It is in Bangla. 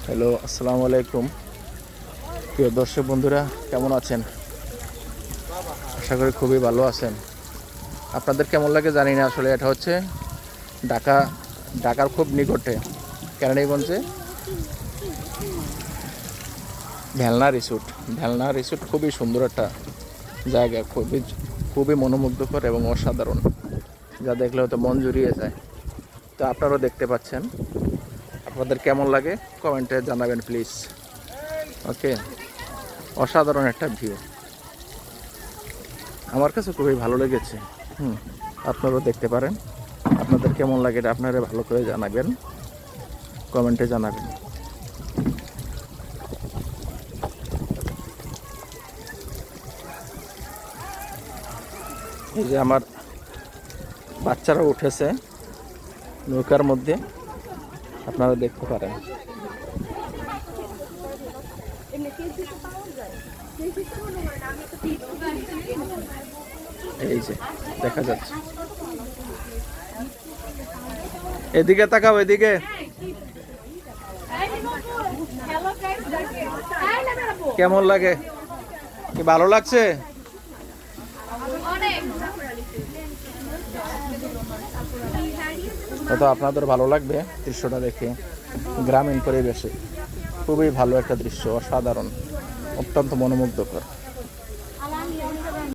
হ্যালো, আসসালামু আলাইকুম। প্রিয় দর্শক বন্ধুরা, কেমন আছেন? আশা করি খুবই ভালো আছেন। আপনাদের কেমন লাগে জানি না। আসলে এটা হচ্ছে ঢাকা, ঢাকার খুব নিকটে কেরানীগঞ্জে ভেলনা রিসোর্ট খুবই সুন্দর একটা জায়গা, খুবই মনোমুগ্ধকর এবং অসাধারণ, যা দেখলে হয়তো মন জুড়িয়ে যায়। তো আপনারাও দেখতে পাচ্ছেন। আপনাদের কেমন লাগে কমেন্টে জানাবেন প্লিজ। ওকে, অসাধারণ একটা ভিউ, আমার কাছে খুবই ভালো লেগেছে। আপনারাও দেখতে পারেন। আপনাদের কেমন লাগে এটা আপনারা ভালো করে জানাবেন, কমেন্টে জানাবেন। এই যে আমার বাচ্চারা উঠেছে নৌকার মধ্যে, আপনারা দেখতে পারেন। এই যে দেখা যাচ্ছে, এদিকে তাকাও, এদিকে। কেমন লাগে? কি ভালো লাগছে? হয়তো আপনাদের ভালো লাগবে দৃশ্যটা দেখে। গ্রামীণ পরিবেশে খুবই ভালো একটা দৃশ্য, অসাধারণ, অত্যন্ত মনোমুগ্ধকর।